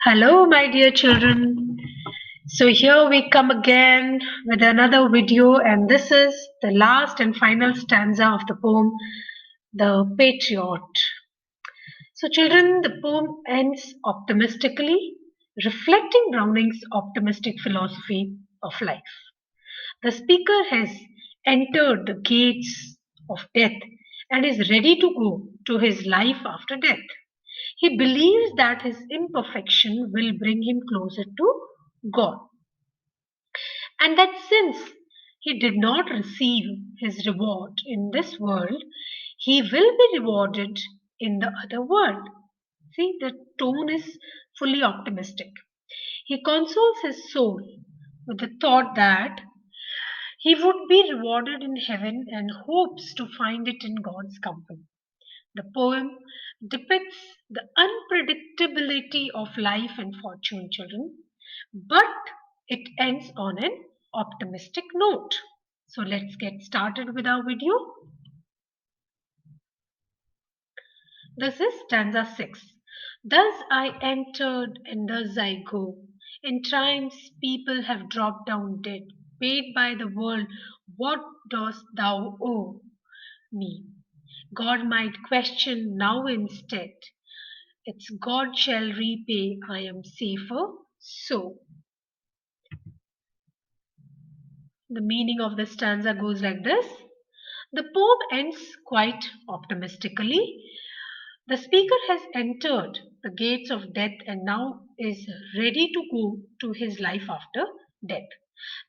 Hello, my dear children. So, here we come again with another video, and this is the last and final stanza of the poem, The Patriot. So, children, the poem ends optimistically, reflecting Browning's optimistic philosophy of life. The speaker has entered the gates of death and is ready to go to his life after death. He believes that his imperfection will bring him closer to God, and that since he did not receive his reward in this world, he will be rewarded in the other world. See, the tone is fully optimistic. He consoles his soul with the thought that he would be rewarded in heaven and hopes to find it in God's company. The poem depicts the unpredictability of life and fortune, children, but it ends on an optimistic note. So let's get started with our video. This is stanza 6. Thus I entered and thus I go. In triumphs people have dropped down dead, paid by the world, what dost thou owe me? God might question now instead. It's God shall repay, I am safer. So, the meaning of the stanza goes like this. The poem ends quite optimistically. The speaker has entered the gates of death and now is ready to go to his life after death.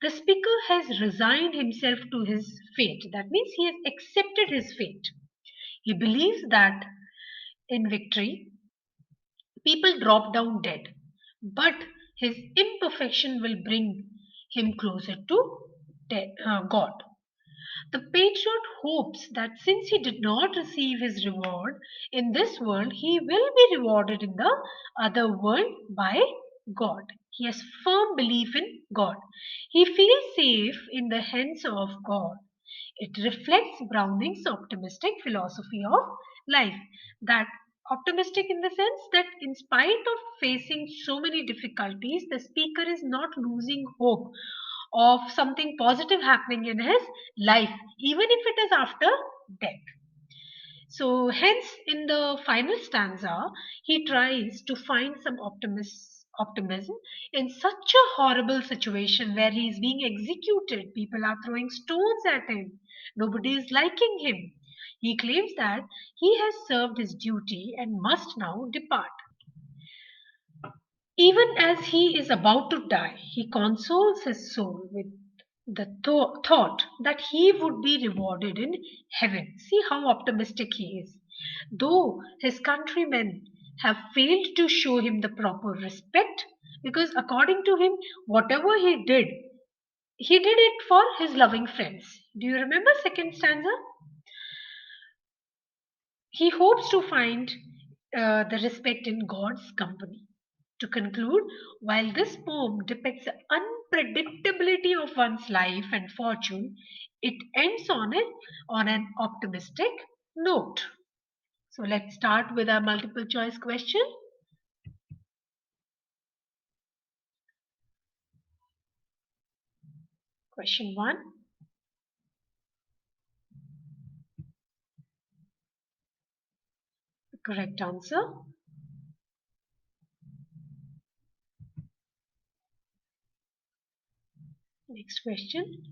The speaker has resigned himself to his fate. That means he has accepted his fate. He believes that in victory, people drop down dead, but his imperfection will bring him closer to God. The patriot hopes that since he did not receive his reward in this world, he will be rewarded in the other world by God. He has firm belief in God. He feels safe in the hands of God. It reflects Browning's optimistic philosophy of life. That optimistic in the sense that in spite of facing so many difficulties, the speaker is not losing hope of something positive happening in his life, even if it is after death. So, hence, in the final stanza, he tries to find some optimism in such a horrible situation where he is being executed. People are throwing stones at him. Nobody is liking him. He claims that he has served his duty and must now depart. Even as he is about to die, he consoles his soul with the thought that he would be rewarded in heaven. See how optimistic he is. Though his countrymen have failed to show him the proper respect, because according to him, whatever he did it for his loving friends. Do you remember second stanza? He hopes to find the respect in God's company. To conclude, while this poem depicts the unpredictability of one's life and fortune, it ends on an optimistic note. So let's start with our multiple choice question. Question 1. The correct answer. Next question.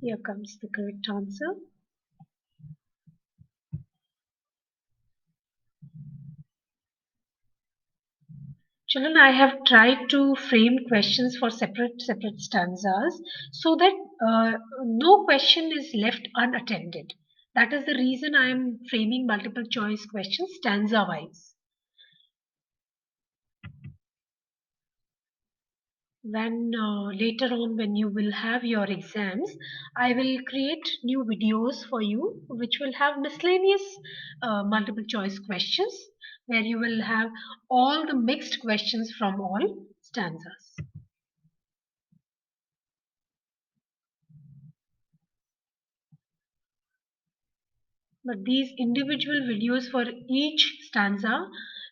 Here comes the correct answer. Children, I have tried to frame questions for separate stanzas so that no question is left unattended. That is the reason I am framing multiple choice questions stanza wise. When later on, when you will have your exams, I will create new videos for you which will have miscellaneous multiple choice questions where you will have all the mixed questions from all stanzas. But these individual videos for each stanza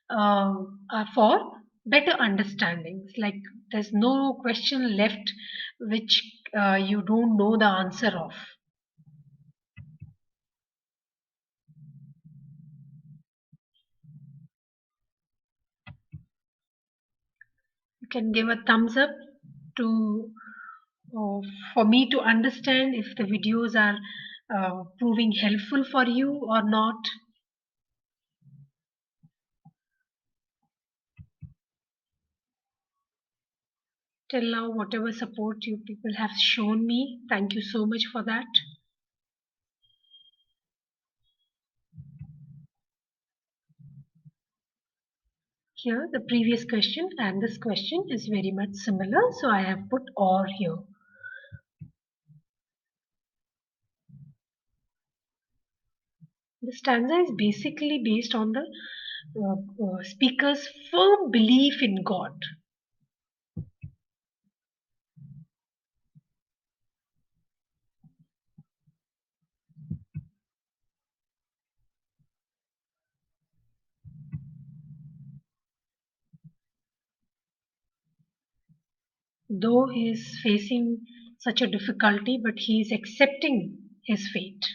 are for better understandings. Like there's no question left which you don't know the answer of. You can give a thumbs up to uh, for me to understand if the videos are proving helpful for you or not. Till now, whatever support you people have shown me, thank you so much for that. Here, the previous question and this question is very much similar, so I have put or here. The stanza is basically based on the speaker's firm belief in God. Though he is facing such a difficulty, but he is accepting his fate.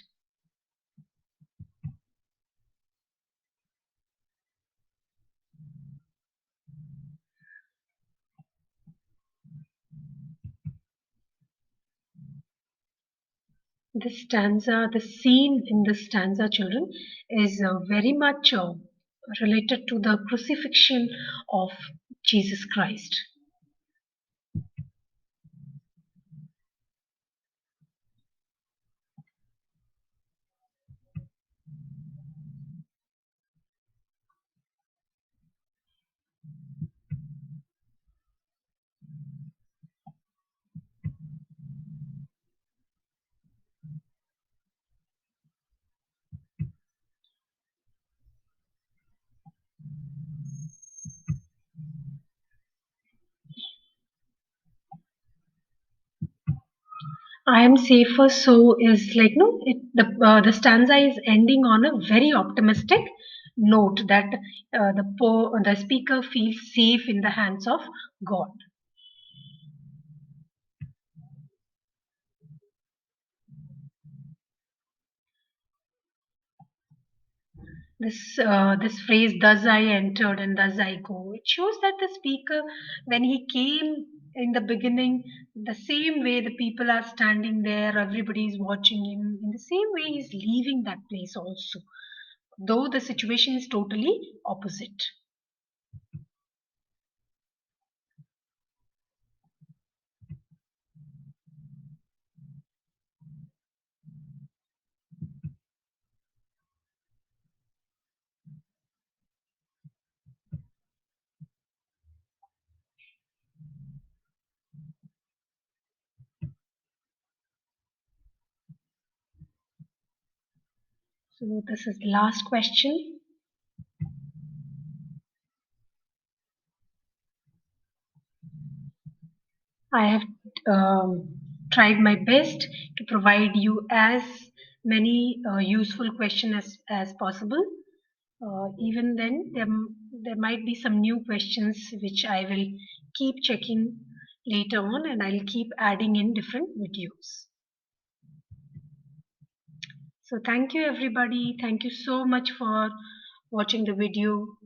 This stanza, the scene in this stanza, children, is very much related to the crucifixion of Jesus Christ. I am safer, so is like no. The stanza is ending on a very optimistic note that the speaker feels safe in the hands of God. This phrase "thus I entered and thus I go" it shows that the speaker, when he came in the beginning, the same way the people are standing there, everybody is watching him. In the same way, he's leaving that place also, though the situation is totally opposite. So this is the last question. I have tried my best to provide you as many useful questions as possible. Even then, there might be some new questions which I will keep checking later on and I'll keep adding in different videos. So thank you everybody. Thank you so much for watching the video.